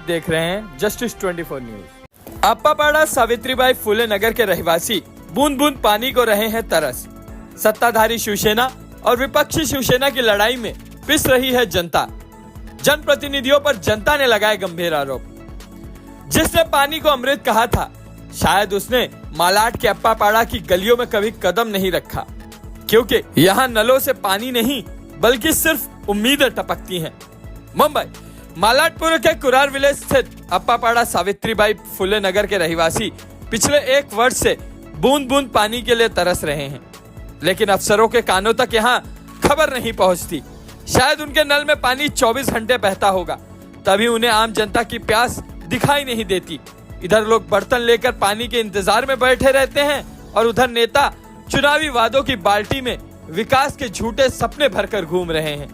देख रहे हैं जस्टिस 24 न्यूज। अप्पापाड़ा सावित्रीबाई फुले नगर के रहवासी बूंद बूंद पानी को रहे हैं तरस। सत्ताधारी शिवसेना और विपक्षी शिवसेना की लड़ाई में पिस रही है जनता। जनप्रतिनिधियों पर जनता ने लगाए गंभीर आरोप। जिसने पानी को अमृत कहा था, शायद उसने मालाड के अप्पापाड़ा की गलियों में कभी कदम नहीं रखा, क्योंकि यहाँ नलों से पानी नहीं बल्कि सिर्फ उम्मीदें टपकती हैं। मुंबई मालाडपुर के कुरार विलेज स्थित अप्पापाड़ा सावित्रीबाई फुले नगर के रहवासी पिछले 1 वर्ष से बूंद बूंद पानी के लिए तरस रहे हैं, लेकिन अफसरों के कानों तक यहाँ खबर नहीं पहुँचती। शायद उनके नल में पानी 24 घंटे बहता होगा, तभी उन्हें आम जनता की प्यास दिखाई नहीं देती। इधर लोग बर्तन लेकर पानी के इंतजार में बैठे रहते हैं और उधर नेता चुनावी वादों की बाल्टी में विकास के झूठे सपने भरकर घूम रहे हैं।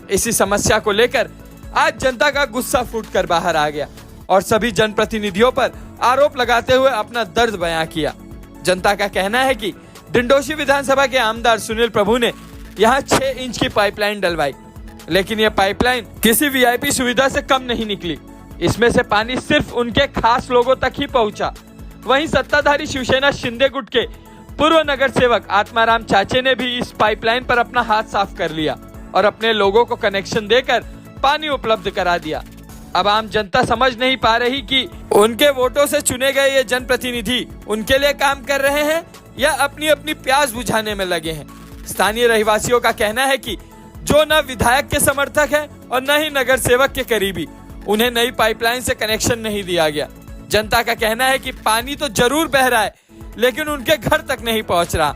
इसी समस्या को लेकर आज जनता का गुस्सा फूटकर बाहर आ गया और सभी जनप्रतिनिधियों पर आरोप लगाते हुए अपना दर्द बयां किया। जनता का कहना है कि डिंडोशी विधानसभा के आमदार सुनील प्रभु ने यहाँ 6 इंच की पाइपलाइन डलवाई, लेकिन यह पाइपलाइन किसी वीआईपी सुविधा से कम नहीं निकली। इसमें से पानी सिर्फ उनके खास लोगों तक ही पहुंचा। वहीं सत्ताधारी शिवसेना शिंदे गुट के पूर्व नगर सेवक आत्माराम चाचे ने भी इस पाइपलाइन पर अपना हाथ साफ कर लिया और अपने लोगों को कनेक्शन देकर पानी उपलब्ध करा दिया। अब आम जनता समझ नहीं पा रही कि उनके वोटों से चुने गए ये जनप्रतिनिधि उनके लिए काम कर रहे हैं या अपनी अपनी प्यास बुझाने में लगे हैं। स्थानीय रहवासियों का कहना है कि जो न विधायक के समर्थक हैं और न ही नगर सेवक के करीबी, उन्हें नई पाइपलाइन से कनेक्शन नहीं दिया गया। जनता का कहना है कि पानी तो जरूर बह रहा है, लेकिन उनके घर तक नहीं पहुंच रहा।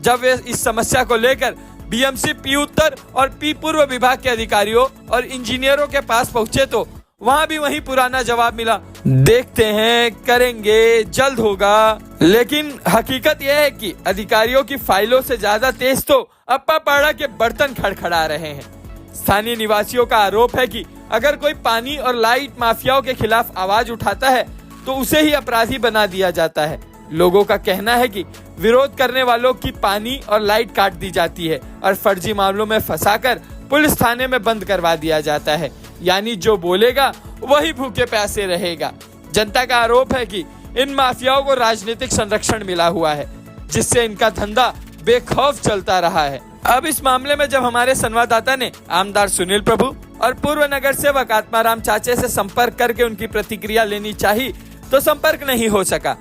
जब वे इस समस्या को लेकर बीएमसी पी उत्तर और पी पूर्व विभाग के अधिकारियों और इंजीनियरों के पास पहुंचे तो वहां भी वही पुराना जवाब मिला, देखते हैं, करेंगे, जल्द होगा। लेकिन हकीकत यह है कि अधिकारियों की फाइलों से ज्यादा तेज तो अप्पापाड़ा के बर्तन खड़खड़ा रहे हैं। स्थानीय निवासियों का आरोप है कि अगर कोई पानी और लाइट माफियाओं के खिलाफ आवाज उठाता है तो उसे ही अपराधी बना दिया जाता है। लोगों का कहना है कि विरोध करने वालों की पानी और लाइट काट दी जाती है और फर्जी मामलों में फंसाकर पुलिस थाने में बंद करवा दिया जाता है, यानी जो बोलेगा वही भूखे प्यासे रहेगा। जनता का आरोप है कि इन माफियाओं को राजनीतिक संरक्षण मिला हुआ है, जिससे इनका धंधा बेखौफ चलता रहा है। अब इस मामले में जब हमारे संवाददाता ने आमदार सुनील प्रभु और पूर्व नगर सेवक आत्माराम चाचे से संपर्क करके उनकी प्रतिक्रिया लेनी चाहिए तो संपर्क नहीं हो सका।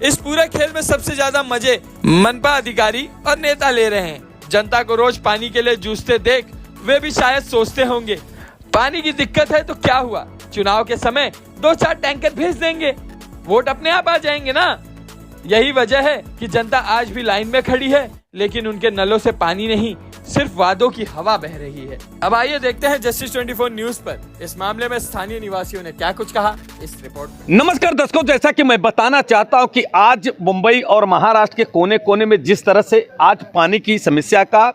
इस पूरे खेल में सबसे ज्यादा मजे मनपा अधिकारी और नेता ले रहे हैं। जनता को रोज पानी के लिए जूझते देख वे भी शायद सोचते होंगे, पानी की दिक्कत है तो क्या हुआ, चुनाव के समय 2-4 टैंकर भेज देंगे, वोट अपने आप आ जाएंगे ना। यही वजह है कि जनता आज भी लाइन में खड़ी है, लेकिन उनके नलों से पानी नहीं, सिर्फ वादों की हवा बह रही है। अब आइए देखते हैं जस्टिस 24 न्यूज पर इस मामले में स्थानीय निवासियों ने क्या कुछ कहा इस रिपोर्ट में। नमस्कार दर्शकों, जैसा कि मैं बताना चाहता हूं कि आज मुंबई और महाराष्ट्र के कोने कोने में जिस तरह से आज पानी की समस्या का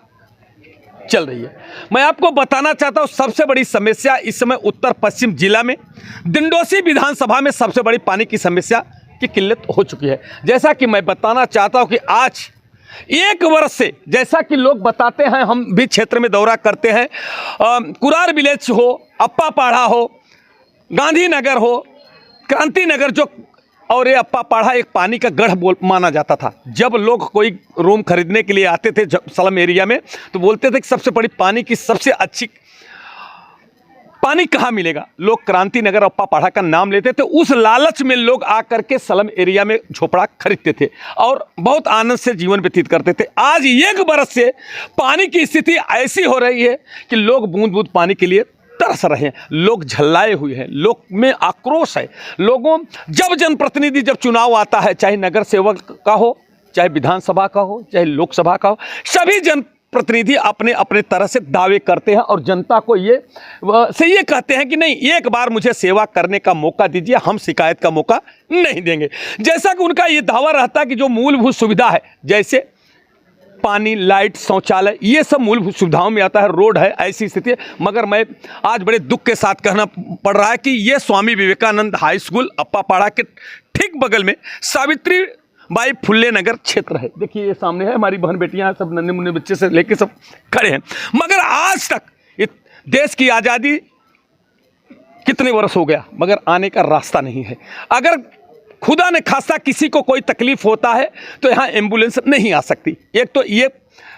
चल रही है, मैं आपको बताना चाहता हूं सबसे बड़ी समस्या इस समय उत्तर पश्चिम जिला में डिंडोशी विधानसभा में सबसे बड़ी पानी की समस्या की किल्लत हो चुकी है। जैसा कि मैं बताना चाहता हूं कि आज 1 वर्ष से, जैसा कि लोग बताते हैं, हम भी क्षेत्र में दौरा करते हैं, कुरार विलेज हो, अप्पापाड़ा हो, गांधीनगर हो, क्रांति नगर जो, और ये अप्पापाड़ा एक पानी का गढ़ माना जाता था। जब लोग कोई रूम खरीदने के लिए आते थे स्लम एरिया में तो बोलते थे कि सबसे बड़ी पानी की सबसे अच्छी पानी कहाँ मिलेगा, लोग क्रांति नगर अप्पापाड़ा का नाम लेते थे। उस लालच में लोग आकर के स्लम एरिया में झोपड़ा खरीदते थे और बहुत आनंद से जीवन व्यतीत करते थे। आज 1 बरस से पानी की स्थिति ऐसी हो रही है कि लोग बूंद बूंद पानी के लिए तरस रहे हैं, लोग झल्लाए हुए हैं, लोग में आक्रोश है। लोगों, जब जनप्रतिनिधि जब चुनाव आता है, चाहे नगर सेवक का हो, चाहे विधानसभा का हो, चाहे लोकसभा का हो, सभी जनप्रतिनिधि अपने अपने तरह से दावे करते हैं और जनता को ये कहते हैं कि नहीं, एक बार मुझे सेवा करने का मौका दीजिए, हम शिकायत का मौका नहीं देंगे। जैसा कि उनका ये दावा रहता है कि जो मूलभूत सुविधा है, जैसे पानी, लाइट, शौचालय, ये सब मूलभूत सुविधाओं में आता है, रोड है, ऐसी स्थिति है। मगर मैं आज बड़े दुख के साथ कहना पड़ रहा है कि ये स्वामी विवेकानंद हाई स्कूल अप्पापाड़ा के ठीक बगल में सावित्रीबाई फुले नगर क्षेत्र है। देखिए ये सामने है, हमारी बहन बेटियां सब नन्हे मुन्ने बच्चे से लेके सब खड़े हैं। मगर आज तक देश की आज़ादी कितने वर्ष हो गया, मगर आने का रास्ता नहीं है। अगर खुदा ने खासा किसी को कोई तकलीफ होता है तो यहाँ एम्बुलेंस नहीं आ सकती। एक तो ये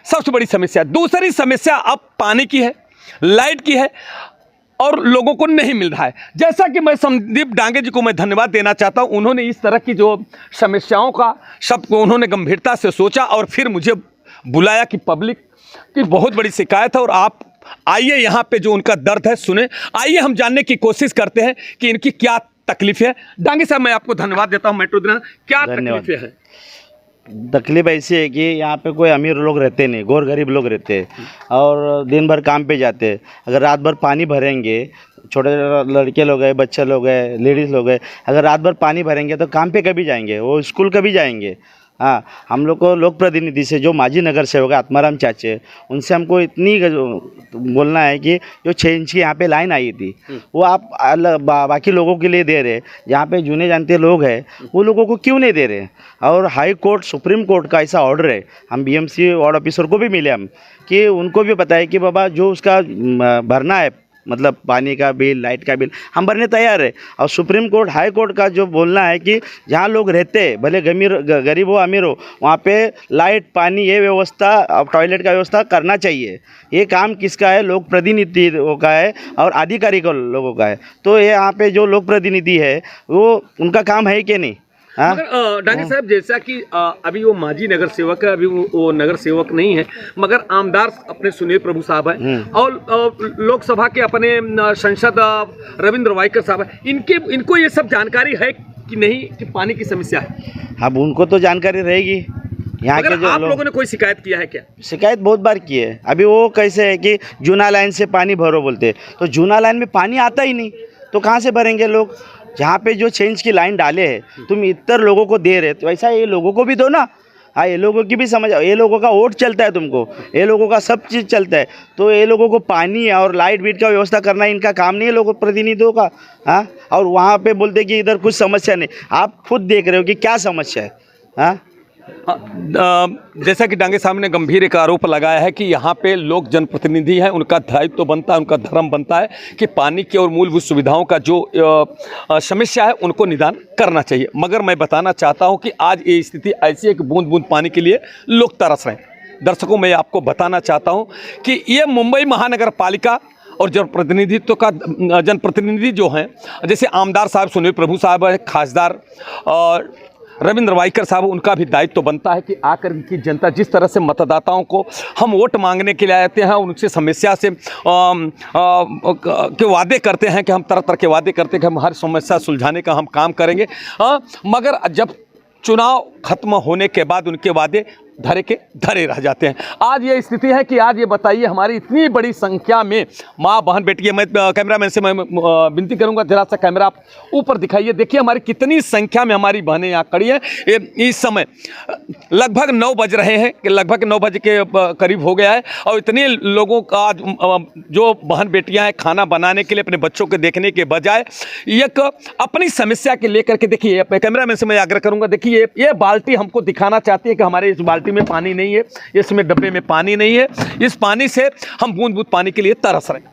सबसे बड़ी समस्या। दूसरी समस्या अब पानी की है, लाइट की है और लोगों को नहीं मिल रहा है। जैसा कि मैं संदीप डांगे जी को मैं धन्यवाद देना चाहता हूं, उन्होंने इस तरह की जो समस्याओं का सबको उन्होंने गंभीरता से सोचा और फिर मुझे बुलाया कि पब्लिक की बहुत बड़ी शिकायत है और आप आइए यहाँ पे जो उनका दर्द है सुने। आइए हम जानने की कोशिश करते हैं कि इनकी क्या तकलीफ है। डांगे साहब, मैं आपको धन्यवाद देता हूँ। मेट्रो दिना, क्या तकलीफें हैं? तकलीफ ऐसी है कि यहाँ पे कोई अमीर लोग रहते नहीं, गौर गरीब लोग रहते हैं और दिन भर काम पे जाते हैं। अगर रात भर पानी भरेंगे, छोटे लड़के लोग हैं, बच्चे लोग हैं, लेडीज़ लोग हैं, अगर रात भर पानी भरेंगे तो काम पे कभी जाएंगे, वो स्कूल कभी जाएंगे। हाँ, हम लोग को लोक प्रतिनिधि से जो माजी नगर सेवक है आत्माराम चाचे, उनसे हमको इतनी बोलना है कि जो 6 इंच की यहाँ पे लाइन आई थी वो आप बाकी लोगों के लिए दे रहे, जहाँ पे जुने जानते लोग हैं वो लोगों को क्यों नहीं दे रहे। और हाई कोर्ट, सुप्रीम कोर्ट का ऐसा ऑर्डर है, हम बीएमसी वार्ड ऑफिसर को भी मिले हम, कि उनको भी पता है कि बाबा जो उसका भरना है, मतलब पानी का बिल, लाइट का बिल, हम भरने तैयार है। और सुप्रीम कोर्ट, हाई कोर्ट का जो बोलना है कि जहाँ लोग रहते हैं, भले गरीब हो अमीर हो, वहाँ पे लाइट, पानी, ये व्यवस्था, टॉयलेट का व्यवस्था करना चाहिए। ये काम किसका है? लोक प्रतिनिधियों का है और अधिकारी लोगों का है। तो ये यहाँ पे जो लोक प्रतिनिधि है वो उनका काम है कि नहीं? मगर डांगे साहब, जैसा कि अभी वो माजी नगर सेवक है, अभी वो नगर सेवक नहीं है, मगर आमदार अपने सुनील प्रभु साहब हैं और लोकसभा के अपने सांसद रविंद्र वाइकर साहब हैं। इनको ये सब जानकारी है कि नहीं कि पानी की समस्या है? अब उनको तो जानकारी रहेगी। यहाँ के जो आप लोगों ने कोई शिकायत किया है क्या? शिकायत बहुत बार की है। अभी वो कैसे है कि जूना लाइन से पानी भरो बोलते, तो जूना लाइन में पानी आता ही नहीं, तो कहाँ से भरेंगे लोग? जहाँ पे जो 6 इंच की लाइन डाले है, तुम इतर लोगों को दे रहे, तो ऐसा ये लोगों को भी दो ना। हाँ, ये लोगों की भी समझ, ये लोगों का वोट चलता है तुमको, ये लोगों का सब चीज़ चलता है, तो ये लोगों को पानी और लाइट बीट का व्यवस्था करना इनका काम नहीं है लोगों प्रतिनिधियों का। हाँ, और वहाँ पे बोलते कि इधर कुछ समस्या नहीं। आप खुद देख रहे हो कि क्या समस्या है। हाँ, जैसा कि डांगे साहब ने गंभीर एक आरोप लगाया है कि यहाँ पे लोग जनप्रतिनिधि हैं, उनका दायित्व तो बनता है, उनका धर्म बनता है कि पानी की और मूलभूत सुविधाओं का जो समस्या है उनको निदान करना चाहिए। मगर मैं बताना चाहता हूँ कि आज ये स्थिति ऐसी है कि बूंद बूंद पानी के लिए लोग तरस रहे हैं। दर्शकों, मैं आपको बताना चाहता हूँ कि ये मुंबई महानगर पालिका और जनप्रतिनिधि जो हैं, जैसे आमदार साहब सुनील प्रभु साहब है, खासदार और रविंद्र वाइकर साहब, उनका भी दायित्व तो बनता है कि आकर इनकी जनता, जिस तरह से मतदाताओं को हम वोट मांगने के लिए आते हैं, उनसे समस्या से के वादे करते हैं कि हम तरह तरह के वादे करते हैं कि हम हर समस्या सुलझाने का हम काम करेंगे। मगर जब चुनाव खत्म होने के बाद उनके वादे धरे के धरे रह जाते हैं। आज ये स्थिति है कि आज ये बताइए, हमारी इतनी बड़ी संख्या में माँ बहन बेटी है। मैं कैमरामैन से मैं विनती करूंगा, जरा सा कैमरा आप ऊपर दिखाइए। देखिए हमारी कितनी संख्या में हमारी बहनें यहाँ खड़ी हैं। इस समय लगभग 9 बज रहे हैं, कि लगभग 9 बजे के करीब हो गया है और इतने लोगों का जो बहन बेटियाँ हैं खाना बनाने के लिए अपने बच्चों को देखने के बजाय एक अपनी समस्या के लेकर के, देखिए कैमरामैन से मैं आग्रह करूँगा, देखिए ये बाल्टी हमको दिखाना चाहती है कि हमारे इस बाल्टी में पानी नहीं है, इसमें डब्बे में पानी नहीं है, इस पानी से हम बूंद बूंद पानी के लिए तरस रहे हैं।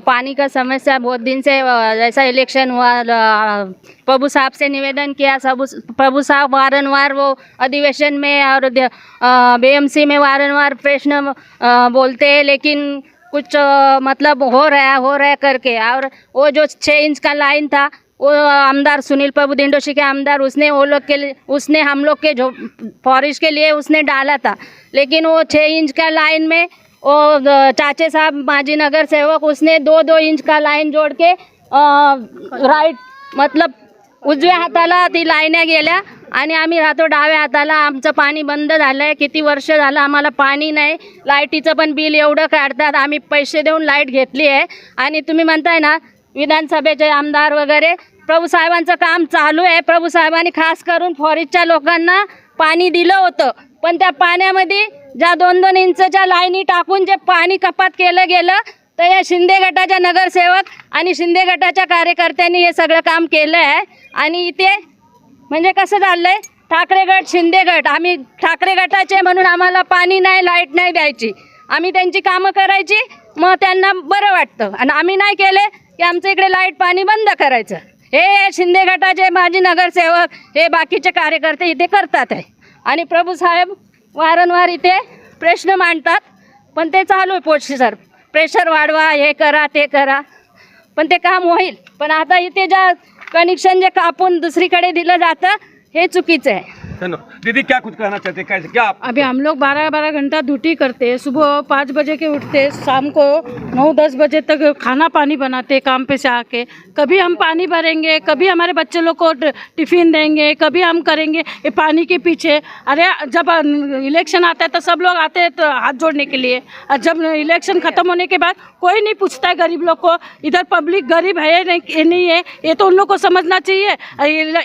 पानी का समस्या बहुत दिन से, जैसा इलेक्शन हुआ प्रभु साहब से निवेदन किया, सब प्रभु साहब वारंवार वो अधिवेशन में और बीएमसी में वारंवार प्रश्न बोलते हैं, लेकिन कुछ मतलब हो रहा है करके। और वो जो 6 इंच का लाइन था, वो आमदार सुनील प्रभु दिंडोशी के आमदार, उसने वो लोग के लिए, उसने हम लोग के जो फॉरेस्ट के लिए उसने डाला था, लेकिन वो 6 इंच का लाइन में वो चाचे साहब माजी नगर सेवक, उसने 2-2 इंच का लाइन जोड के राईट, मतलब उजव्या हाताला ती लाईन्या गेल्या आणि आम्ही राहतो डाव्या हाताला. आमचं पाणी बंद झालं आहे, किती वर्ष झालं आम्हाला पाणी नाही. लाईटीचं पण बिल एवढं काढतात, आम्ही पैसे देऊन लाईट घेतली आहे. आणि तुम्ही म्हणताय ना विधानसभेचे आमदार वगैरे, प्रभू साहेबांचं काम चालू आहे. प्रभू साहेबांनी खास करून फॉरेस्टच्या लोकांना पाणी दिलं होतं, पण त्या पाण्यामध्ये ज्या 2-2 इंचच्या लाईनी टाकून जे पाणी कपात केलं गेलं, तर या शिंदे गटाच्या नगरसेवक आणि शिंदे गटाच्या कार्यकर्त्यांनी हे सगळं काम केलं आहे. आणि इथे म्हणजे कसं चाललंय, ठाकरे गट शिंदे गट, आम्ही ठाकरे गटाचे म्हणून आम्हाला पाणी नाही, लाईट नाही द्यायची, आम्ही त्यांची कामं करायची. मग त्यांना बरं वाटतं. आणि आम्ही नाही केले की आमच्या इकडे लाईट पाणी बंद करायचं. हे शिंदे गटाचे माजी नगरसेवक हे बाकीचे कार्यकर्ते इथे करतात आहे. आणि प्रभू साहेब वारंवार इथे प्रश्न मांडतात, पण ते चालू आहे प्रोसिजर. प्रेशर वाढवा, हे करा ते करा, पण ते काम होईल. पण आता इथे ज्या कनेक्शन जे कापून दुसरीकडे दिलं जातं हे चुकीचं आहे. दीदी क्या कुछ कहना चाहते हैं, कैसे क्या आप? अभी हम लोग 12-12 घंटा ड्यूटी करते हैं. सुबह 5 बजे के उठते, शाम को 9-10 बजे तक खाना पानी बनाते काम पे से आके. कभी हम पानी भरेंगे, कभी हमारे बच्चे लोग को टिफ़िन देंगे, कभी हम करेंगे ये पानी के पीछे. अरे जब इलेक्शन आता है तो सब लोग आते हैं तो हाथ जोड़ने के लिए, और जब इलेक्शन ख़त्म होने के बाद कोई नहीं पूछता है गरीब लोग को. इधर पब्लिक गरीब है नहीं है, ये तो उन लोग को समझना चाहिए.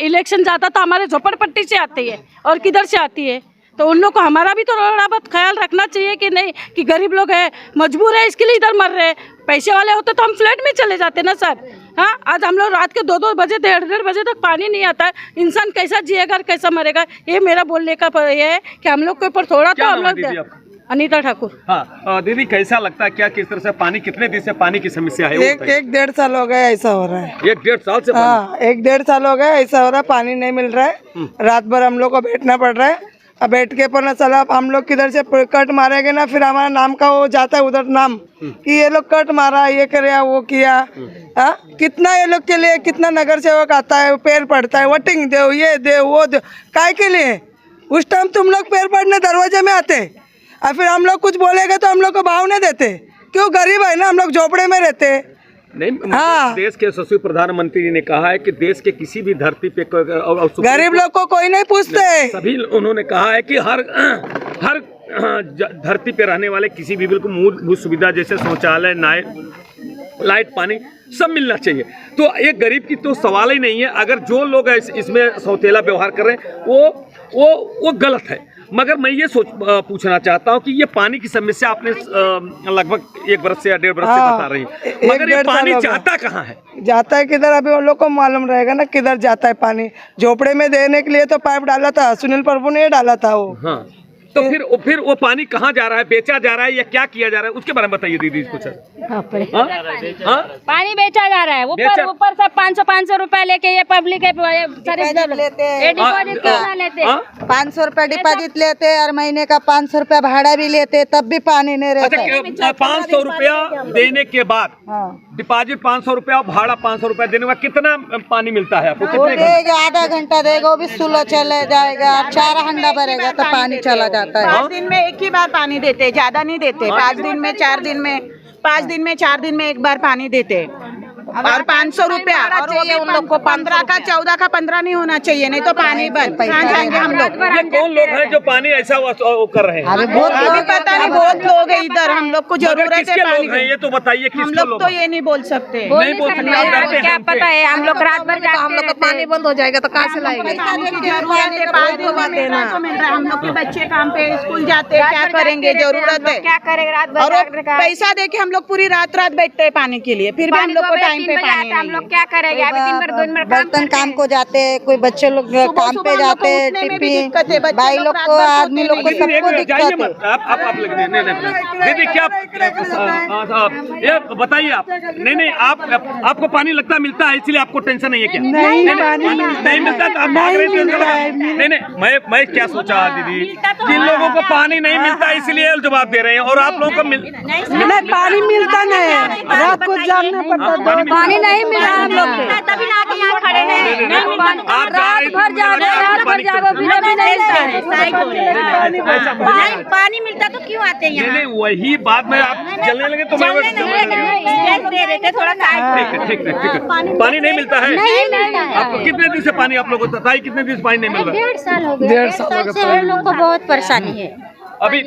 इलेक्शन जाता तो हमारे झोपड़पट्टी से आते हैं और किधर से आती है, तो उन लोग को हमारा भी तो थोड़ा बहुत ख्याल रखना चाहिए कि नहीं, कि गरीब लोग है, मजबूर है, इसके लिए इधर मर रहे हैं. पैसे वाले होते तो हम फ्लैट में चले जाते ना सर. हाँ, आज हम लोग रात के 2-2 बजे 1:30 बजे तक पानी नहीं आता है. इंसान कैसा जिएगा, कैसा मरेगा, ये मेरा बोलने का ये है कि हम लोग के ऊपर थोड़ा तो हम लोग. अनीता ठाकुर. हाँ दीदी, कैसा लगता है, क्या किस तरह से पानी, कितने दिन से पानी की समस्या है? एक 1.5 साल हो गया ऐसा हो रहा है. 1-1.5 साल से? हाँ, 1.5 साल हो गया ऐसा हो रहा है. पानी नहीं मिल रहा है. रात भर हम लोग को बैठना पड़ रहा है. अब बैठ के पर चला हम लोग किधर से कट मारेंगे ना, फिर हमारा नाम का वो जाता है उधर नाम कि ये लोग कट मारा, ये करे, वो किया. हाँ, कितना ये लोग के लिए कितना नगर सेवक आता है, पैर पड़ता है, वोटिंग दो, ये दे, वो दो, काय के लिए? उस टाइम तुम लोग पैर पड़ने दरवाजे में आते और फिर हम लोग कुछ बोलेंगे तो हम लोग को भाव नहीं देते. क्यों? गरीब है ना, हम लोग झोपड़े में रहते. नहीं, हाँ। देश के यशस्वी प्रधानमंत्री जी ने कहा है कि देश के किसी भी धरती पे गरीब लोग को कोई नहीं पूछते. सभी उन्होंने कहा है कि हर धरती पे रहने वाले किसी भी बिल्कुल मूलभूत सुविधा जैसे शौचालय, लाइट, पानी सब मिलना चाहिए. तो एक गरीब की तो सवाल ही नहीं है. अगर जो लोग इसमें सौतेला व्यवहार कर रहे हैं वो गलत है. मगर मैं ये पूछना चाहता हूँ कि ये पानी की समस्या आपने लगभग 1 बरस से या 1.5 बरस से बता रही है, मगर ये पानी जाता कहाँ है? जाता है किधर अभी उन लोग को मालूम रहेगा ना किधर जाता है पानी. झोपड़े में देने के लिए तो पाइप डाला था, सुनील प्रभु ने डाला था वो. हाँ, तो फिर वो पानी कहाँ जा रहा है, बेचा जा रहा है या क्या किया जा रहा है, उसके बारे में बताइए दीदी कुछ. पानी बेचा जा रहा है ऊपर सब 500 रुपए लेके ये पब्लिक लेते हैं. 500 रुपया डिपॉजिट लेते हैं और महीने का 500 रुपया भाड़ा भी लेते हैं, तब भी पानी नहीं रहता. 500 रुपया देने के बाद डिपॉजिट 500 रुपया, भाड़ा 500 रुपया देने के बाद कितना पानी मिलता है आपको? वो देगा, आधा घंटा देगा, वो भी सुलह चले जाएगा. 4 हंडा भरेगा तो पानी चला जाता है. 5 दिन में एक ही बार पानी देते, ज्यादा नहीं देते. 5 दिन में 4 दिन में 5 दिन में 4 दिन में एक बार पानी देते. और 500 रुपया चाहिए उन लोग को. 15 का 14 का 15 नहीं होना चाहिए, नहीं तो पानी बंद. कहाँ जाएंगे हम लोग? ये कौन लोग हैं जो पानी ऐसा कर रहे हैं? अभी पता नहीं, बहुत लोग हैं इधर. हम लोग को जरूरत है पानी की. ये तो बताइए. हम लोग तो ये नहीं बोल सकते. नहीं बोल सकते. क्या पता है, हम लोग रात भर जाते हैं. हम लोग का पानी बंद हो जाएगा तो कहाँ से लाएंगे? हम लोग के बच्चे काम पे स्कूल जाते हैं, क्या करेंगे? जरूरत है, क्या करेंगे रात भर? और पैसा दे के हम लोग पूरी रात बैठते हैं पानी के लिए, फिर भी हम लोग को टाइम पे पानी हम लोग क्या करेंगे? अभी दिन भर बर्तन काम को जाते हैं, कोई बच्चे लोग काम पे जाते हैं, टिफिन, भाई लोग को, आदमी लोग को, सबको दिक्कत है. आप दीदी क्या ये बताइए आप. नहीं आपको पानी लगता मिलता है, इसलिए आपको टेंशन नहीं है क्या? नहीं मिलता तो आप भाग रहे थे. नहीं, मैं क्या सोचा दीदी, जिन लोगों को पानी नहीं मिलता इसलिए जवाब दे रहे हैं, और आप लोगों को पानी मिलता नहीं, रात को जागना पड़ता. पानी नहीं मिला हम लोग को, तभी ना के यहाँ खड़े हैं. रात भर जागो फिर भी नहीं मिलता है. पानी मिलता तो क्यों आते हैं यहाँ? नहीं वही बात में आप चलने लगे तो दे रहे थे थोड़ा. ठीक है. पानी नहीं मिलता है. नहीं मिलता है. आपको कितने दिन से पानी, आप लोगों को बताइए कितने दिन से पानी नहीं मिल रहा? 1.5 साल हो गया. 1.5 साल से हम लोग को बहुत परेशानी है. अभी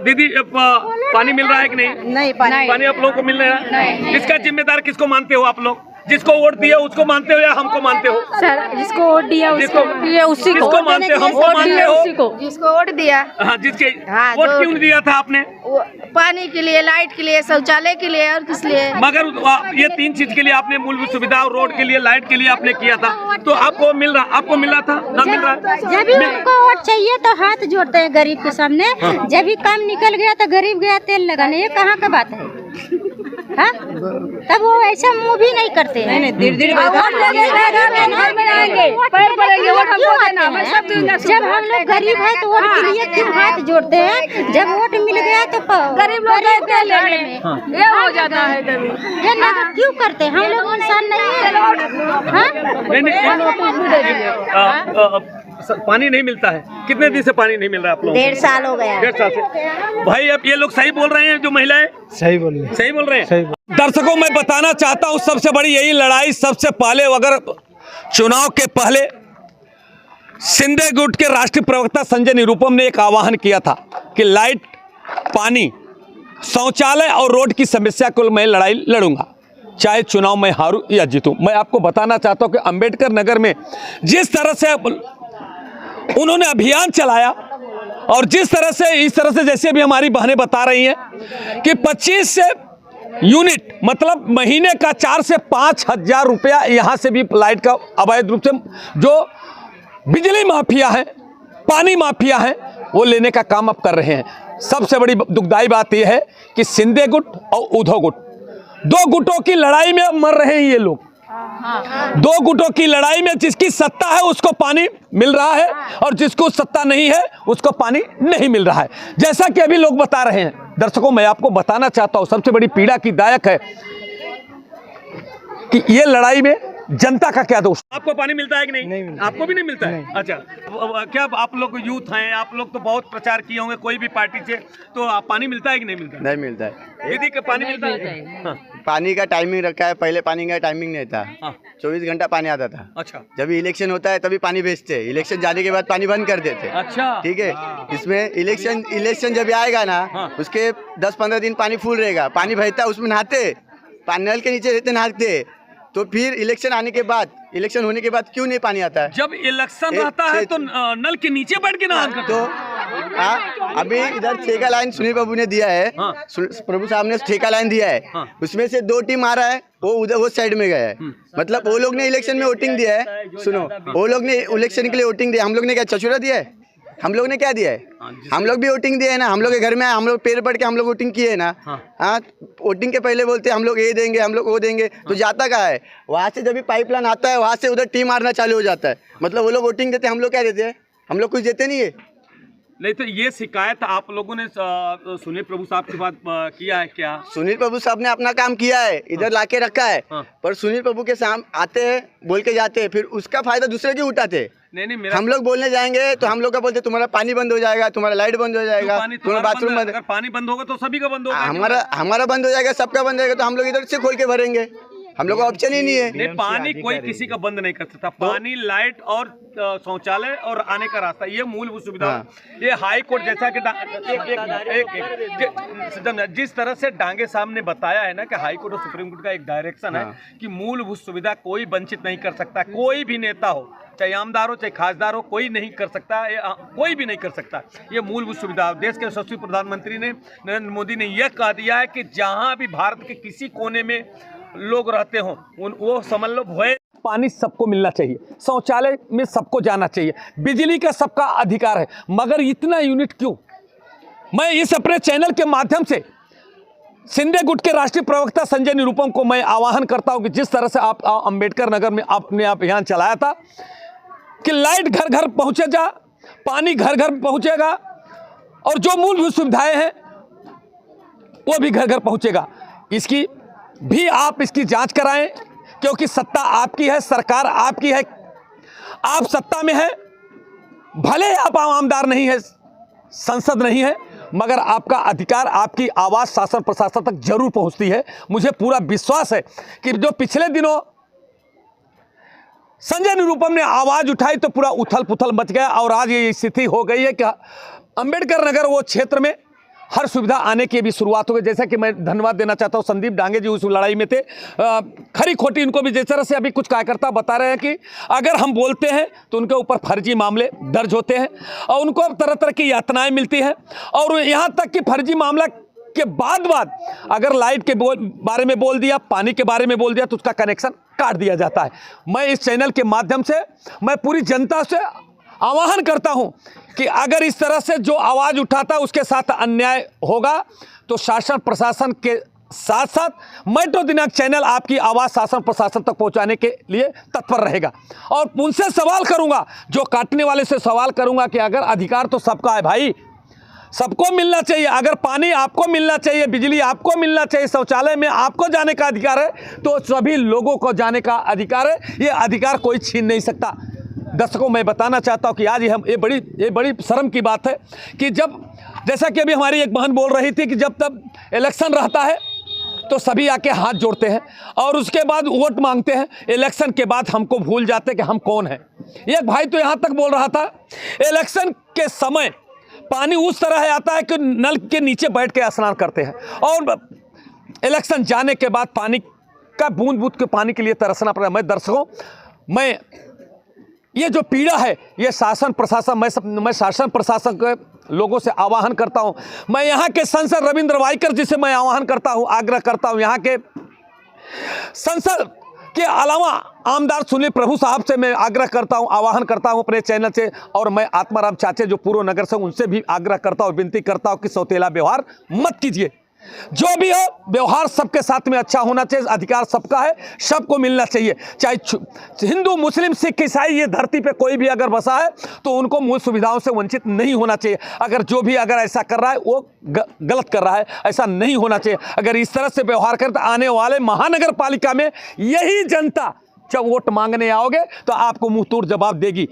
दीदी पानी मिल रहा है कि नहीं? नहीं पानी आप लोगों को मिल रहा है. इसका जिम्मेदार किसको मानते हो आप लोग? जिसको वोट दिया उसको मानते हो या हमको मानते हो? सर, जिसको वोट दिया उसको उसी को. किसको मानते हो? हमको मानते हो? जिसको वोट दिया. हाँ, जिसके वोट क्यों दिया था आपने? पानी के लिए, लाइट के लिए, शौचालय के लिए, और किस लिए? मगर ये 3 चीज के लिए आपने मूलभूत सुविधा, रोड के लिए, लाइट के लिए आपने किया था, तो आपको मिल रहा था ना मिल रहा? जब भी उनको वोट चाहिए तो हाथ जोड़ते हैं गरीब के सामने. जब भी काम निकल गया तो गरीब गया तेल लगाने. ये कहाँ का बात है? हाँ? तब वो ऐसा मुंह भी नहीं करते हैं। जब हम लोग गरीब है तो वोट के लिए क्यों हाथ जोड़ते हैं? जब वोट मिल गया तो गरीब लोग ये हो जाता है। ये नजर क्यों करते हैं? हम लोग इंसान नहीं है। पानी नहीं मिलता है। कितने दिन से पानी नहीं मिल रहा आप लोगों को? 1.5 साल हो गया। 1.5 साल से। भाई अब ये लोग सही बोल रहे हैं जो महिलाएं? सही बोल रहे सही बोल रहे हैं। दर्शकों मैं बताना चाहता हूं सबसे बड़ी यही लड़ाई सबसे पहले अगर चुनाव के पहले सिंधे गुट के राष्ट्रीय प्रवक्ता संजय निरुपम ने एक आह्वान किया था कि लाइट, पानी, शौचालय और रोड की समस्या को मैं लड़ाई लड़ूंगा, चाहे चुनाव में हारूं या जीतूं। मैं आपको बताना चाहता हूं कि अंबेडकर नगर में जिस तरह से उन्होंने अभियान चलाया और जिस तरह से इस तरह से जैसे भी हमारी बहनें बता रही हैं कि 25 से यूनिट मतलब महीने का 4 से 5 हजार रुपया यहाँ से भी लाइट का अवैध रूप से जो बिजली माफिया है, पानी माफिया है, वो लेने का काम अब कर रहे हैं। सबसे बड़ी दुखदाई बात यह है कि सिंधे गुट और उधो गुट, दो गुटों की लड़ाई में अब मर रहे हैं ये लोग। दो गुटों की लड़ाई में जिसकी सत्ता है उसको पानी मिल रहा है और जिसको सत्ता नहीं है उसको पानी नहीं मिल रहा है। जैसा कि अभी लोग बता रहे हैं, दर्शकों मैं आपको बताना चाहता हूं सबसे बड़ी पीड़ा की दायक है कि ये लड़ाई में जनता का क्या दोष। आपको पानी मिलता है कि नहीं मिलता। आपको भी नहीं मिलता है? अच्छा, क्या आप लोग यूथ हैं, आप लोग तो बहुत प्रचार किए होंगे कोई भी पार्टी से, तो आप पानी मिलता है कि नहीं मिलता? नहीं मिलता है। दीदी का पानी मिलता है? हाँ। पानी का टाइमिंग रखा है, पहले पानी का टाइमिंग नहीं था। हाँ। 24 घंटा पानी आता था। अच्छा। जब इलेक्शन होता है तभी पानी बेचते हैं, इलेक्शन जाने के बाद पानी बंद कर देते। अच्छा, ठीक है। इसमें इलेक्शन जब आएगा ना, उसके 10-15 दिन पानी फुल रहेगा, पानी बहता उसमें नहाते, नल के नीचे रहते नहाते, तो फिर इलेक्शन आने के बाद, इलेक्शन होने के बाद क्यों नहीं पानी आता है? जब इलेक्शन रहता है तो नल के नीचे बैठ के नहान करते तो अभी इधर ठेका लाइन सुनील बाबू ने दिया है। प्रभु साहब ने ठेका लाइन दिया है। उसमें से 2 टीम आ रहा है, वो उधर वो साइड में गया है। मतलब वो लोग ने इलेक्शन में वोटिंग दिया है। सुनो, वो लोग ने इलेक्शन के लिए वोटिंग दिया, हम लोग ने क्या चचुरा दिया है? हम लोग ने क्या दिया है? हम लोग भी वोटिंग दिए है ना। हम लोग के घर में हम लोग पैर पड़ के हम लोग वोटिंग किए है ना। हाँ, वोटिंग के पहले बोलते हैं हम लोग ये देंगे, हम लोग वो देंगे, तो जाता कहाँ है? वहाँ से जब भी पाइपलाइन आता है वहाँ से उधर टीम मारना चालू हो जाता है। मतलब वो लोग वोटिंग देते हैं, हम लोग क्या देते हैं? हम लोग कुछ देते नहीं है। नहीं तो ये शिकायत आप लोगों ने सुनील प्रभु साहब के बाद किया है क्या? सुनील प्रभु साहब ने अपना काम किया है, इधर लाके रखा है। पर सुनील प्रभु के सामने आते हैं, बोल के जाते हैं, फिर उसका फायदा दूसरे क्यों उठाते? नहीं, हम लोग बोलने जाएंगे तो हम लोग का बोलते तुम्हारा पानी बंद हो जाएगा, तुम्हारा लाइट बंद हो जाएगा, तुम्हारा बाथरूम बंद। अगर पानी बंद होगा तो सभी का बंद होगा। हमारा बंद हो जाएगा, सबका बंद हो जाएगा, तो हम लोग इधर से खोल के भरेंगे। हम लोग का ऑप्शन ही नहीं है। नहीं, पानी कोई किसी का बंद नहीं कर सकता। पानी, लाइट और शौचालय और आने का रास्ता, ये मूलभूत सुविधा। ये हाई कोर्ट जैसा कि जिस तरह से डांगे साहब ने बताया है ना कि हाई कोर्ट और सुप्रीम कोर्ट का एक डायरेक्शन है कि मूलभूत सुविधा कोई वंचित नहीं कर सकता। कोई भी नेता हो, चाहे आमदार हो चाहे खासदार हो, कोई नहीं कर सकता, कोई भी नहीं कर सकता। ये मूलभूत सुविधा देश के यशस्वी प्रधानमंत्री ने नरेंद्र मोदी ने यह कह दिया है कि जहां भी भारत के किसी कोने में लोग रहते हों वो समझ लो भय। पानी सबको मिलना चाहिए, शौचालय में सबको जाना चाहिए, बिजली का सबका अधिकार है, मगर इतना यूनिट क्यों? मैं इस अपने चैनल के माध्यम से सिंधे गुट के राष्ट्रीय प्रवक्ता संजय निरुपम को मैं आह्वान करता हूं कि जिस तरह से आप अंबेडकर नगर में आपने अभियान चलाया था कि लाइट घर घर पहुंचेगा, पानी घर घर पहुंचेगा और जो मूलभूत सुविधाएं हैं वो भी घर घर पहुंचेगा। इसकी भी आप इसकी जांच कराएं, क्योंकि सत्ता आपकी है, सरकार आपकी है, आप सत्ता में है, भले आप आमदार नहीं है, संसद नहीं है, मगर आपका अधिकार, आपकी आवाज़ शासन प्रशासन तक जरूर पहुंचती है। मुझे पूरा विश्वास है कि जो पिछले दिनों संजय निरुपम ने आवाज़ उठाई तो पूरा उथल पुथल मच गया और आज ये स्थिति हो गई है कि अंबेडकर नगर वो क्षेत्र में हर सुविधा आने की भी शुरुआत हो गई। जैसा कि मैं धन्यवाद देना चाहता हूं संदीप डांगे जी, उस लड़ाई में थे, खरी खोटी इनको भी जिस तरह से अभी कुछ कार्यकर्ता बता रहे हैं कि अगर हम बोलते हैं तो उनके ऊपर फर्जी मामले दर्ज होते हैं और उनको तरह तरह की यातनाएं मिलती हैं और यहाँ तक कि फर्जी मामला के बाद अगर लाइट के बारे में बोल दिया, पानी के बारे में बोल दिया तो उसका कनेक्शन काट दिया जाता है। मैं इस चैनल के माध्यम से मैं पूरी जनता से आह्वान करता हूं कि अगर इस तरह से जो आवाज़ उठाता है उसके साथ अन्याय होगा तो शासन प्रशासन के साथ साथ मेट्रो दिनांक चैनल आपकी आवाज़ शासन प्रशासन तक पहुंचाने के लिए तत्पर रहेगा और उनसे सवाल करूंगा, जो काटने वाले से सवाल करूंगा कि अगर अधिकार तो सबका है भाई, सबको मिलना चाहिए। अगर पानी आपको मिलना चाहिए, बिजली आपको मिलना चाहिए, शौचालय में आपको जाने का अधिकार है, तो सभी लोगों को जाने का अधिकार है। ये अधिकार कोई छीन नहीं सकता। दर्शकों, मैं बताना चाहता हूँ कि आज ये बड़ी शर्म की बात है कि जैसा कि अभी हमारी एक बहन बोल रही थी कि जब तब इलेक्शन रहता है तो सभी आके हाथ जोड़ते हैं और उसके बाद वोट मांगते हैं। इलेक्शन के बाद हमको भूल जाते हैं कि हम कौन हैं। एक भाई तो यहाँ तक बोल रहा था, इलेक्शन के समय पानी उस तरह आता है कि नल के नीचे बैठ के स्नान करते हैं और इलेक्शन जाने के बाद पानी का बूंद बूंद के पानी के लिए तरसना पड़ा। मैं दर्शकों, मैं ये जो पीड़ा है, ये शासन प्रशासन, मैं शासन प्रशासन के लोगों से आह्वान करता हूं। मैं यहाँ के सांसद रविंद्र वाइकर जी से मैं आह्वान करता हूं, आग्रह करता हूं। यहाँ के संसद के अलावा आमदार सुनील प्रभु साहब से मैं आग्रह करता हूं, आह्वान करता हूं अपने चैनल से, और मैं आत्माराम चाचे जो पूर्व नगर से, उनसे भी आग्रह करता हूं, विनती करता हूं कि सौतेला व्यवहार मत कीजिए। जो भी हो, व्यवहार सबके साथ में अच्छा होना चाहिए। अधिकार सबका है, सबको मिलना चाहिए। चाहे हिंदू, मुस्लिम, सिख, ईसाई, ये धरती पे कोई भी अगर बसा है तो उनको मूल सुविधाओं से वंचित नहीं होना चाहिए। अगर जो भी अगर ऐसा कर रहा है वो गलत कर रहा है, ऐसा नहीं होना चाहिए। अगर इस तरह से व्यवहार करें तो आने वाले महानगर पालिका में यही जनता जब वोट मांगने आओगे तो आपको मुंह तोड़ जवाब देगी,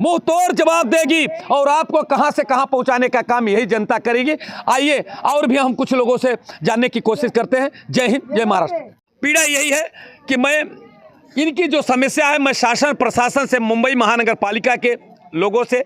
मुंह तोड़ जवाब देगी, और आपको कहां से कहां पहुंचाने का काम यही जनता करेगी। आइए और भी हम कुछ लोगों से जानने की कोशिश करते हैं। जय हिंद, जय महाराष्ट्र। पीड़ा यही है कि मैं इनकी जो समस्या है, मैं शासन प्रशासन से, मुंबई महानगर पालिका के लोगों से,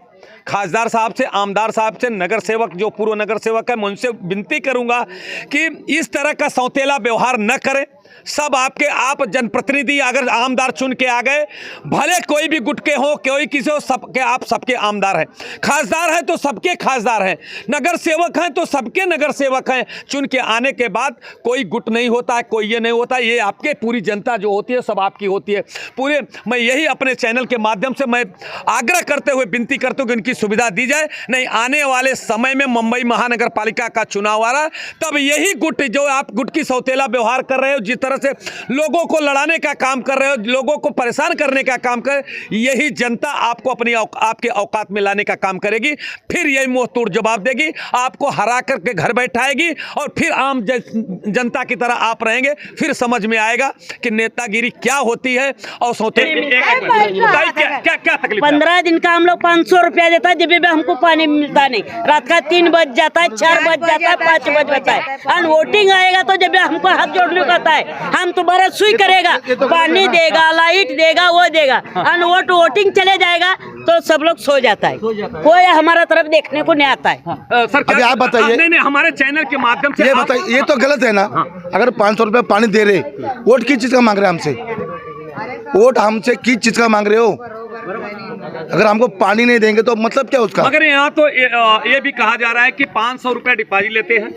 खासदार साहब से, आमदार साहब से, नगर सेवक जो पूर्व नगर सेवक है, मैं उनसे विनती करूंगा कि इस तरह का सौतेला व्यवहार न करें। सब आप जनप्रतिनिधि अगर आमदार चुन के आ गए, भले कोई भी गुट के हो, कोई किसी हो, सबके आप सबके आमदार हैं। खासदार हैं तो सबके खासदार हैं, नगर सेवक हैं तो सबके नगर सेवक हैं। चुन के आने के बाद कोई गुट नहीं होता है, कोई ये नहीं होता है। ये आपके पूरी जनता जो होती है सब आपकी होती है पूरे। मैं यही अपने चैनल के माध्यम से मैं आग्रह करते हुए विनती करता हूँ कि इनकी सुविधा दी जाए। नहीं, आने वाले समय में मुंबई महानगर पालिका का चुनाव आ रहा है, तब यही गुट जो आप गुट की सौतेला व्यवहार कर रहे हो, जिस तरह से लोगों को लड़ाने का काम कर रहे हो, लोगों को परेशान करने का काम कर, यही जनता आपको आपके औकात में लाने का काम करेगी। फिर यही मुंह तोड़ जवाब देगी, आपको हरा करके घर बैठाएगी और फिर आम जनता की तरह आप रहेंगे। फिर समझ में आएगा कि नेतागिरी क्या होती है और क्या तकलीफ। 15 दिन का हम लोग 500 रुपया देता है, जब भी हमको पानी मिलता नहीं। रात का 3 बज जाता है, 4 बज जाता है, 5 बज जाता है। और वोटिंग आएगा तो जब हमको हाथ जोड़ने को आता है, हम तुम्हारा सुई करेगा, पानी देगा, लाइट देगा, वो देगा। और वोटिंग चले जाएगा तो सब लोग सो जाता है, कोई हमारा तरफ देखने को नहीं आता है। सर अभी आप बताइए। नहीं, हमारे चैनल के माध्यम से ये बताइए, ये तो गलत है ना। अगर 500 रुपए पानी दे रहे, वोट किस चीज का मांग रहे हैं हमसे? वोट हमसे किस चीज का मांग रहे हो? अगर हमको पानी नहीं देंगे तो मतलब क्या उसका? मगर यहाँ तो ये भी कहा जा रहा है कि 500 रुपया डिपॉजिट लेते हैं।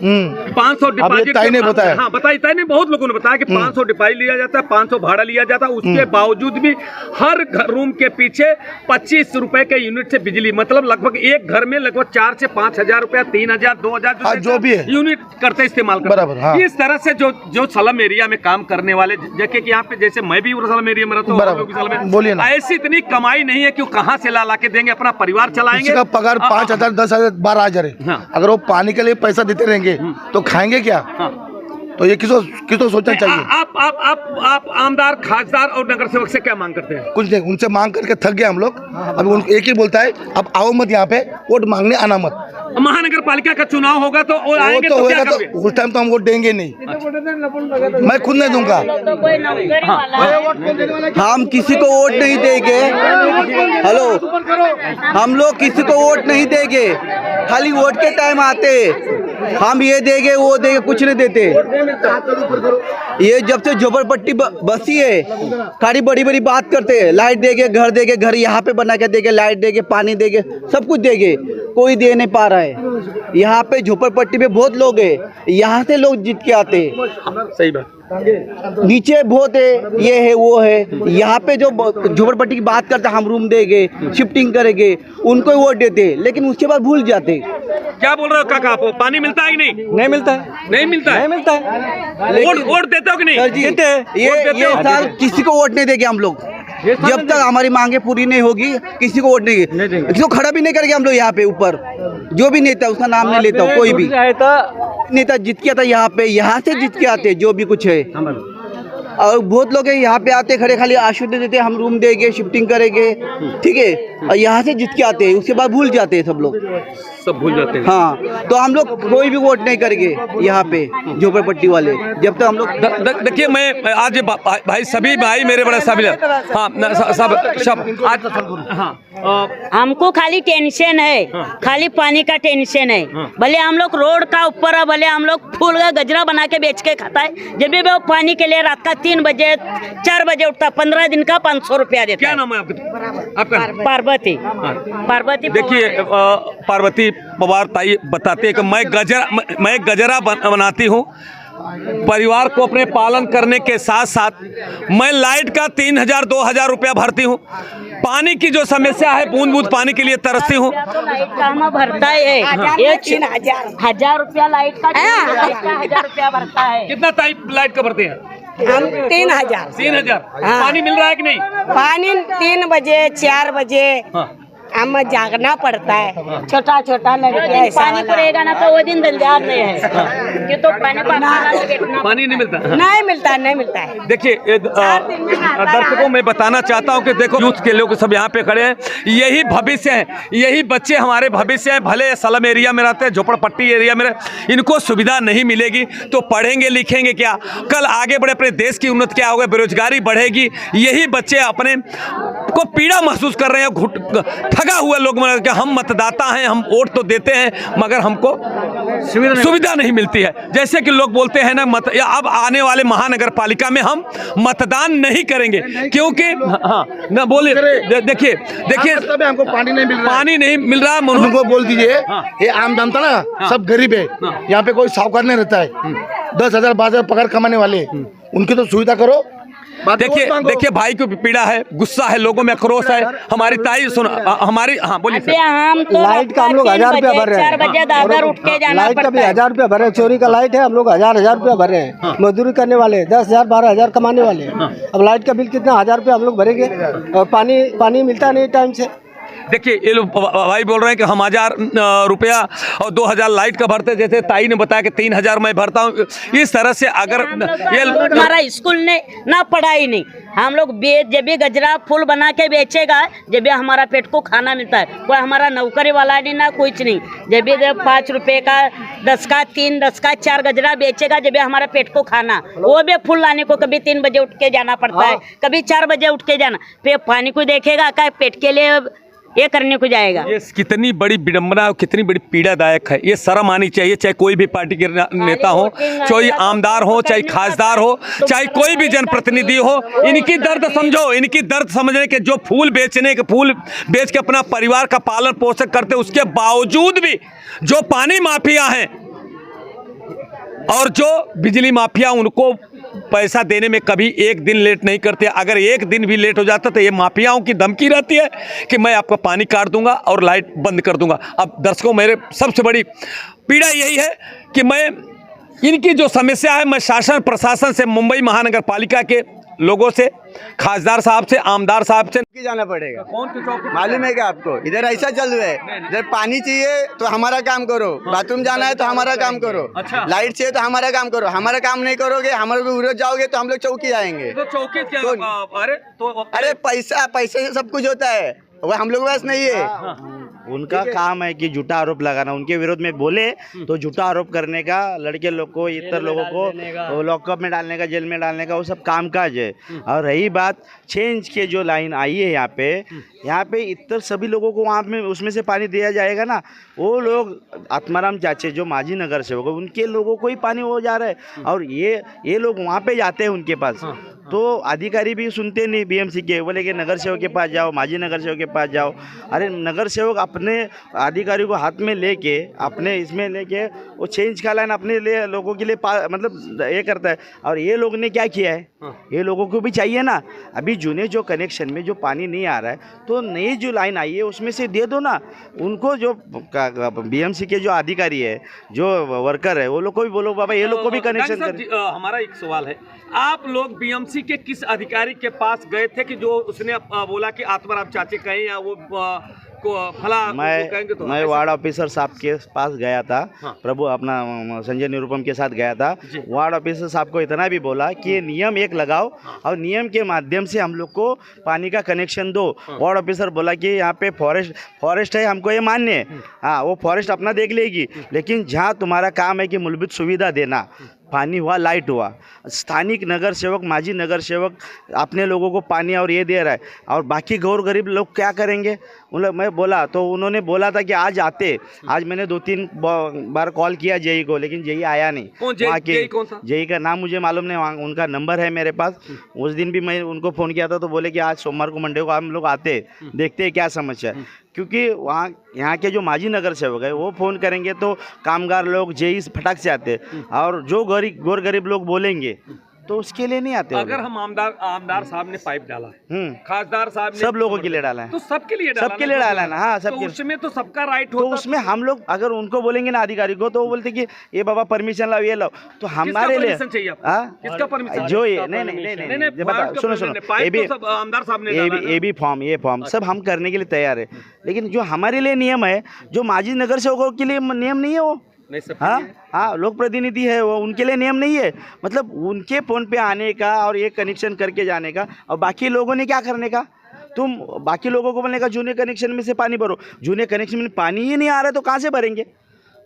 500 डिपॉजिट ताई ने बताया। हाँ, ताई ने बहुत लोगों ने बताया कि 500 डिपॉजिट लिया जाता है, 500 भाड़ा लिया जाता है। उसके बावजूद भी हर रूम के पीछे 25 रुपए के यूनिट से बिजली, मतलब लगभग एक घर में लगभग 4 से 5 हजार रुपया, 3,000, 2,000 जो भी है यूनिट करते इस्तेमाल करते। हाँ। इस तरह से जो स्लम एरिया में काम करने वाले, जैसे कि यहाँ पे जैसे मैं भी स्लम एरिया में रहता हूँ, बोलिए ना, ऐसी इतनी कमाई नहीं है कि कहाँ से ला के देंगे, अपना परिवार चलाएंगे। किसी का पगार 5,000, 10,000, 12,000 है। हाँ। अगर वो पानी के लिए पैसा देते रहेंगे तो खाएंगे क्या? हाँ। तो ये किसको सोचना चाहिए? आप आमदार, खासदार और नगर सेवक से क्या मांग करते हैं? कुछ नहीं, उनसे मांग करके थक गए हम लोग। अब उनको एक ही बोलता है, अब आओ मत यहाँ पे, वोट मांगने आना मत। महानगर पालिका का चुनाव होगा तो आएंगे तो क्या करोगे? उस टाइम तो हम वोट देंगे नहीं। मैं खुद नहीं दूंगा। हम किसी को वोट नहीं देंगे। हेलो, हम लोग किसी को वोट नहीं देंगे। खाली वोट के टाइम आते हम ये देंगे वो देंगे, कुछ नहीं देते। ये जब से झोपड़पट्टी बसी है, खाली बड़ी बड़ी बात करते हैं। लाइट देंगे, घर देंगे, घर यहाँ पे बना के देंगे, लाइट देंगे, पानी देंगे, सब कुछ देंगे, कोई दे नहीं पा रहा है। यहाँ पे झोपड़पट्टी में बहुत लोग हैं, यहाँ से लोग जीत के आते हैं। सही बात। नीचे बहुत है, ये है वो है। यहाँ पे जो झोपड़पट्टी की बात करते हम रूम देंगे, शिफ्टिंग करेंगे, उनको वोट देते, लेकिन उसके बाद भूल जाते। क्या बोल रहे हो काका, आप पानी मिलता है कि नहीं? नहीं मिलता है, नहीं मिलता है, नहीं मिलता है। वोट देते हो कि नहीं? देते हैं। ये साल किसी को वोट नहीं देंगे हम लोग, जब तक हमारी मांगे पूरी नहीं होगी किसी को वोट नहीं देंगे। किसी को खड़ा भी नहीं करेंगे हम लोग यहाँ पे ऊपर, जो भी नेता उसका नाम नहीं लेता हूँ, कोई भी नेता जीत के आता यहाँ पे, यहाँ से जीत के आते जो भी कुछ है। और बहुत लोग हैं यहाँ पे आते खड़े खाली आश्वासन देते हम रूम देंगे शिफ्टिंग करेंगे, ठीक है, और यहाँ से जीत के आते हैं, उसके बाद भूल जाते हैं सब लोग, सब भूल जाते हैं। हाँ, तो हम लोग कोई भी वोट नहीं करेंगे यहाँ पे झोपड़पट्टी वाले, जब तक हम लोग देखिए मैं आज भाई सभी भाई मेरे बड़े सभी सब आज हमको खाली टेंशन है, खाली पानी का टेंशन है। भले हम लोग रोड का ऊपर है, भले हम लोग फूल का गजरा बना के बेच के खाता है, जब भी वो पानी के लिए रात का 3 बजे 4 बजे उठता, 15 दिन का 500 रुपया देता। क्या नाम है आपका? पार्वती। पार्वती। देखिए पार्वती पवार ताई बताते हैं कि मैं गजरा बनाती हूँ, परिवार को अपने पालन करने के साथ साथ मैं लाइट का 3000 2000 रुपया भरती हूँ। पानी की जो समस्या है, बूंद बूंद पानी के लिए तरसती हूँ। लाइट का हम भरता है, ये 3000 रुपया लाइट का 1000 रुपया भरता है। कितना टाइम लाइट का भरते हैं? हम 3000। 3000। पानी मिल रहा है कि नहीं? पानी 3 बजे 4 बजे हमें जागना पड़ता है, छोटा छोटा लड़के पानी पड़ेगा ना तो वो दिन दंजार नहीं है कि तो पानी नहीं मिलता, नहीं मिलता, नहीं मिलता है। देखिए दर्शकों मैं बताना चाहता हूं कि देखो यूथ के लोग सब यहाँ पे खड़े हैं, यही भविष्य है, यही बच्चे हमारे भविष्य हैं। भले स्लम एरिया में रहते हैं, झोपड़पट्टी एरिया में, इनको सुविधा नहीं मिलेगी तो पढ़ेंगे लिखेंगे क्या? कल आगे बढ़े अपने देश की उन्नति क्या होगा? बेरोजगारी बढ़ेगी। यही बच्चे अपने को पीड़ा महसूस कर रहे हैं, ठगा हुआ लोग कि हम मतदाता हैं, हम वोट तो देते हैं मगर हमको सुविधा नहीं मिलती है। जैसे कि लोग बोलते हैं ना अब आने वाले महानगर पालिका में हम मतदान नहीं करेंगे क्योंकि हाँ ना बोलिए। देखिए हमको पानी नहीं मिल रहा, पानी नहीं मिल रहा। उनको बोल दीजिए ये आम जनता ना सब गरीब है, यहाँ पे कोई साहूकार नहीं रहता है, 10,000 12,000 पगार कमाने वाले, उनकी तो सुविधा करो। देखिए भाई को पीड़ा है, गुस्सा है, लोगों में आक्रोश है। हमारी ताई सुन हमारी हाँ बोलिए। हम तो लाइट का हम लोग 1000 रुपया भर रहे हैं, 4 बजे दादर उठ के जाना लाइट का भी 1000 रुपया भर रहे हैं। चोरी का लाइट है, हम लोग 1000 रुपया भर रहे हैं। मजदूरी करने वाले 10,000 12,000 कमाने वाले, अब लाइट का बिल कितना 1000 रुपया हम लोग भरेंगे और पानी मिलता नहीं टाइम से। देखिए ये लोग भाई बोल रहे हैं कि हम 1000 रुपया और 2000 लाइट का भरते, जैसे ताई ने बताया कि 3000 मैं भरता हूँ। इस तरह से अगर ये हमारा स्कूल ने ना पढ़ाई नहीं, हम लोग जब भी गजरा फूल बना के बेचेगा, जब भी हमारा पेट को खाना मिलता है। कोई हमारा नौकरी वाला नहीं ना कुछ नहीं। जब भी 5 रुपए का 10 का 3 10 का 4 गजरा बेचेगा, जब भी हमारा पेट को खाना, वो भी फूल लाने को कभी 3 बजे उठ के जाना पड़ता है, कभी 4 बजे उठ के जाना। फिर पानी को देखेगा क्या पेट के लिए ये करने को जाएगा। ये कितनी बड़ी विडम्बना और कितनी बड़ी पीड़ादायक है। ये शर्म आनी चाहिए, चाहे कोई भी पार्टी के नेता हो, चाहे आमदार हो, चाहे खासदार हो, चाहे कोई भी जनप्रतिनिधि हो। इनकी दर्द समझो, इनकी दर्द समझने के जो फूल बेच के अपना परिवार का पालन पोषण करते, उसके बावजूद भी जो पानी माफिया हैं और जो बिजली माफिया, उनको पैसा देने में कभी एक दिन लेट नहीं करते। अगर एक दिन भी लेट हो जाता तो ये माफियाओं की धमकी रहती है कि मैं आपका पानी काट दूंगा और लाइट बंद कर दूंगा। अब दर्शकों मेरे सबसे बड़ी पीड़ा यही है कि मैं इनकी जो समस्या है, मैं शासन प्रशासन से, मुंबई महानगर पालिका के लोगों से, खासदार साहब से, आमदार साहब से जाना पड़ेगा। कौन सी चौकी मालूम है क्या आपको? इधर ऐसा चल रहा है, इधर पानी चाहिए तो हमारा काम करो, बाथरूम जाना है तो हमारा काम करो, अच्छा। लाइट चाहिए तो हमारा काम करो। हमारा काम नहीं करोगे, हमारे विरोध जाओगे तो हम लोग चौकी जाएंगे। तो चौकी क्या? अरे पैसे से सब कुछ होता है, वो हम लोग पास नहीं है। उनका काम है कि झूठा आरोप लगाना, उनके विरोध में बोले तो झूठा आरोप करने का, लड़के लोग को, इतर लोगों को लॉकअप में डालने का, जेल में डालने का, वो सब कामकाज है। और रही बात चेंज के जो लाइन आई है यहाँ पे इतर सभी लोगों को वहाँ में उसमें से पानी दिया जाएगा ना। वो लोग आत्माराम चाचे जो माजी नगर सेवक है, उनके लोगों को ही पानी हो जा रहा है और ये लोग वहाँ पे जाते हैं उनके पास। तो अधिकारी भी सुनते नहीं बीएमसी के, बोले कि नगर सेवक के पास जाओ, माजी नगर सेवक के पास जाओ। अरे नगर सेवक अपने अधिकारी को हाथ में लेके अपने इसमें लेके वो चेंज का लाइन अपने लिए लोगों के लिए मतलब ये करता है। और ये लोग ने क्या किया है, ये लोगों को भी चाहिए ना। अभी जूने जो कनेक्शन में जो पानी नहीं आ रहा है तो नई जो लाइन आई है उसमें से दे दो ना उनको। जो बीएमसी के जो अधिकारी है, जो वर्कर है, वो लोग को भी बोलो बाबा ये लोग को भी कनेक्शन कर। हमारा एक सवाल है, आप लोग बीएमसी के किस अधिकारी के पास गए थे कि जो उसने बोला कि आत्माराम चाचे कहें या वो को फला कहेंगे? तो मैं वार्ड ऑफिसर साहब के पास गया था। प्रभु अपना संजय निरुपम के साथ गया था। वार्ड ऑफिसर साहब को इतना भी बोला कि नियम एक लगाओ और नियम के माध्यम से हम लोग को पानी का कनेक्शन दो। वार्ड ऑफिसर बोला कि यहाँ पे फॉरेस्ट है, हमको ये मान्य है। हाँ, वो फॉरेस्ट अपना देख लेगी, लेकिन जहाँ तुम्हारा काम है कि मूलभूत सुविधा देना, पानी हुआ, लाइट हुआ, स्थानिक नगर सेवक, माजी नगर सेवक अपने लोगों को पानी और ये दे रहा है, और बाकी गौर गरीब लोग क्या करेंगे? मैं बोला तो उन्होंने बोला था कि आज आते। आज मैंने 2-3 बार कॉल किया जेई को, लेकिन जेई आया नहीं। वहाँ के जेई का नाम मुझे मालूम नहीं, उनका नंबर है मेरे पास। उस दिन भी मैं उनको फ़ोन किया था तो बोले कि आज सोमवार को, मंडे को हम लोग आते, देखते हैं क्या समस्या है। क्योंकि वहाँ यहाँ के जो माजी नगर सेवक है वो फ़ोन करेंगे तो कामगार लोग जेई फटाक से आते, और जो गौर गरीब लोग बोलेंगे तो उसके लिए नहीं आते। अगर हम आमदार साहब ने पाइप डाला है, खासदार साहब ने सब लोगों के लिए डाला है, तो सबके लिए डाला है ना। हाँ, तो उसमें तो सबका राइट होता। तो उसमें हम लोग अगर उनको बोलेंगे ना अधिकारी को, तो वो बोलते कि ये बाबा परमिशन लाओ, ये लाओ, तो हमारे लिए किसका परमिशन? जो ये नहीं, सुनो, ये भी फॉर्म, ये फॉर्म सब हम करने के लिए तैयार है, लेकिन जो हमारे लिए नियम है, जो माजी नगर सेवकों के लिए नियम नहीं है वो। हाँ, लोक प्रतिनिधि है वो, उनके लिए नियम नहीं है। मतलब उनके फ़ोन पे आने का और ये कनेक्शन करके जाने का, और बाकी लोगों ने क्या करने का? तुम बाकी लोगों को बोलने का जूने कनेक्शन में से पानी भरो। जूने कनेक्शन में पानी ही नहीं आ रहा है तो कहाँ से भरेंगे?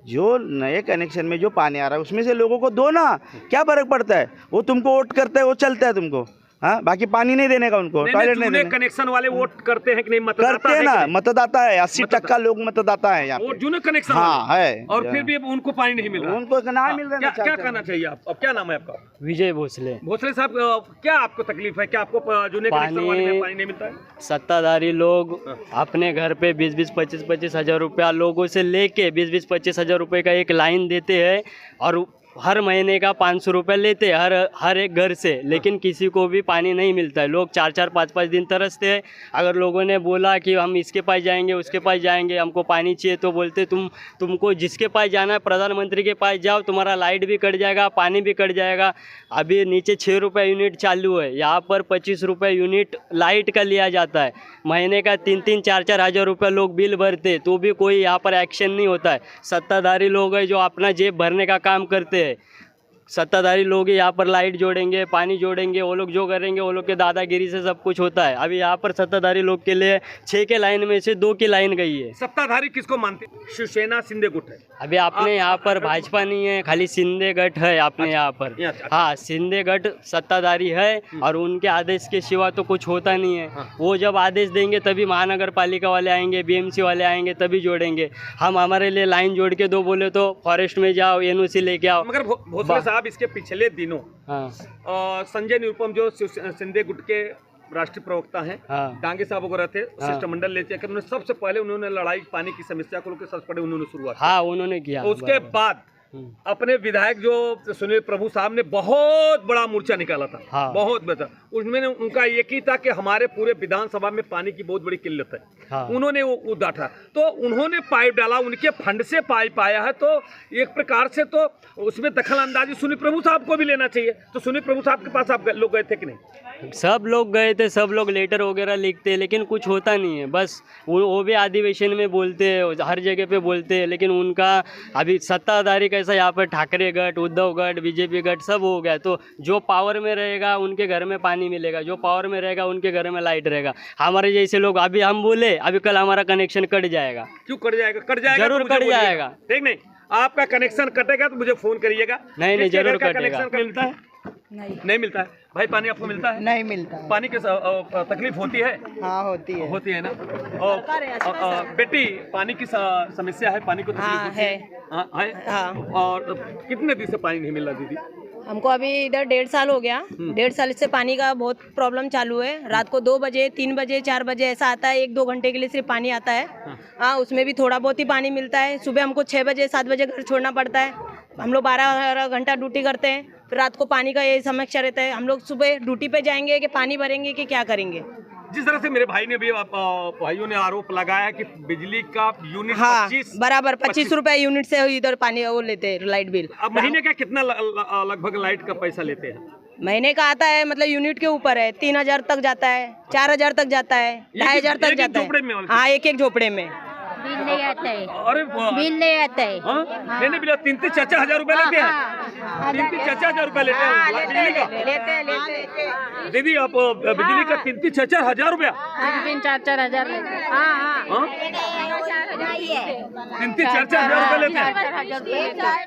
जो नए कनेक्शन में जो पानी आ रहा है उसमें से लोगों को दो ना, क्या फ़र्क पड़ता है? वो तुमको वोट करता है, वो चलता है तुमको। हाँ, बाकी पानी नहीं देने का उनको, टॉयलेट नहीं देने। कनेक्शन वाले वोट करते हैं कि नहीं? करते हैं ना, मतदाता है, 80% लोग मतदाता है यहाँ पे। जूने कनेक्शन है, और फिर भी उनको पानी नहीं मिल रहा। उनको ना मिल रहा है। क्या कहना चाहिए आप? अब क्या नाम है आपका? विजय भोसले। भोसले साहब, क्या आपको तकलीफ है? क्या आपको जूने कनेक्शन वाले में पानी नहीं मिलता है? सत्ताधारी लोग अपने घर पे 20-20, 25-25 हज़ार रुपया लोगों से लेके 20-20, 25 हज़ार रुपये का एक लाइन देते हैं, और हर महीने का 500 रुपये लेते हैं हर एक घर से, लेकिन किसी को भी पानी नहीं मिलता है। लोग 4-4, 5-5 दिन तरसते हैं। अगर लोगों ने बोला कि हम इसके पास जाएंगे, उसके पास जाएंगे, हमको पानी चाहिए, तो बोलते तुमको जिसके पास जाना है, प्रधानमंत्री के पास जाओ, तुम्हारा लाइट भी कट जाएगा, पानी भी कट जाएगा। अभी नीचे 6 रुपये यूनिट चालू है, यहाँ पर 25 रुपये यूनिट लाइट का लिया जाता है। महीने का 3-3, 4-4 हज़ार रुपये लोग बिल भरते, तो भी कोई यहाँ पर एक्शन नहीं होता है। सत्ताधारी लोग हैं जो अपना जेब भरने का काम करते हैं। सत्ताधारी लोग यहाँ पर लाइट जोड़ेंगे, पानी जोड़ेंगे, वो लोग जो करेंगे वो लोग के दादागिरी से सब कुछ होता है। अभी यहाँ पर सत्ताधारी लोग के लिए 6 के लाइन में से 2 की लाइन गई है। सत्ताधारी किसको मानते? शिवसेना, शिंदे गुट है। अभी आपने यहाँ पर भाजपा नहीं है, खाली शिंदे गट है आपने यहाँ पर। हाँ, शिंदे गट सत्ताधारी है, और उनके आदेश के सिवा तो कुछ होता नहीं है। वो जब आदेश देंगे तभी महानगर पालिका वाले आएंगे, बीएमसी वाले आएंगे, तभी जोड़ेंगे। हम हमारे लिए लाइन जोड़ के दो बोले तो फॉरेस्ट में जाओ, एनओसी लेके आओ। मगर भोसले साहब, इसके पिछले दिनों संजय निरुपम जो शिंदे गुट के राष्ट्रीय प्रवक्ता हैं, डांगे साहब वगैरह थे, शिष्टमंडल लेते हैं, उन्होंने सबसे पहले उन्होंने लड़ाई पानी की समस्या को लेकर सबसे पहले उन्होंने शुरुआत। हाँ, उन्होंने किया। उसके बाद अपने विधायक जो सुनील प्रभु साहब ने बहुत बड़ा मोर्चा निकाला था। बहुत बड़ा। उसमें उनका एक ही था कि हमारे पूरे विधानसभा में पानी की बहुत बड़ी किल्लत है। उन्होंने वो डाटा, तो उन्होंने पाइप डाला, उनके फंड से पाइप आया है, तो एक प्रकार से तो उसमें दखल अंदाजी सुनील प्रभु साहब को भी लेना चाहिए। तो सुनील प्रभु साहब के पास आप लोग गए थे कि नहीं? सब लोग गए थे, सब लोग लेटर वगैरह लिखते हैं, लेकिन कुछ होता नहीं है। बस वो भी अधिवेशन में बोलते हैं, हर जगह पे बोलते हैं, लेकिन उनका अभी सत्ताधारी कैसा, यहाँ पर ठाकरे गट, उद्धव गट, बीजेपी गट सब हो गया। तो जो पावर में रहेगा उनके घर में पानी मिलेगा, जो पावर में रहेगा उनके घर में लाइट रहेगा। हमारे जैसे लोग, अभी हम बोले अभी कल हमारा कनेक्शन कट जाएगा। क्यों कट जाएगा? कट जाएगा, जरूर कट जाएगा। ठीक नहीं, आपका कनेक्शन कटेगा तो मुझे फोन करिएगा। नहीं, जरूर कटेगा। कनेक्शन मिलता है? नहीं मिलता है। भाई, पानी आपको मिलता है? नहीं मिलता है। पानी की तकलीफ होती है? हाँ, होती है ना। और बेटी, पानी की समस्या है? पानी को तकलीफ है? और कितने दिन से पानी नहीं मिल रहा दीदी? हमको अभी इधर 1.5 साल हो गया। 1.5 साल से पानी का बहुत प्रॉब्लम चालू है। रात को 2 बजे 3 बजे 4 बजे ऐसा आता है, 1-2 घंटे के लिए सिर्फ पानी आता है। हाँ, उसमें भी थोड़ा बहुत ही पानी मिलता है। सुबह हमको 6 बजे 7 बजे घर छोड़ना पड़ता है। हम लोग 12 घंटा ड्यूटी करते हैं, फिर रात को पानी का यही समस्या रहता है। हम लोग सुबह ड्यूटी पे जाएंगे कि पानी भरेंगे कि क्या करेंगे। जिस तरह से मेरे भाई ने भी भाइयों ने आरोप लगाया कि बिजली का यूनिट हाँ, 25 बराबर 25 रुपए यूनिट से इधर पानी वो लेते हैं लाइट बिल। अब महीने का कितना लगभग लाइट का पैसा लेते हैं? महीने का आता है, मतलब यूनिट के ऊपर है। 3000 तक जाता है, 4000 तक जाता है, 2500 तक जाता है। हाँ, एक झोपड़े में बिल नहीं आता है। अरे बिल नहीं आता है। नहीं बिल 3-4 हजार रुपए लेते हैं। 3-4 हजार रुपए लेते हैं बिजली का। दीदी आप बिजली का 3-4 हजार रुपया? 3-4 हजार। 3-4 हजार रुपए लेते हैं।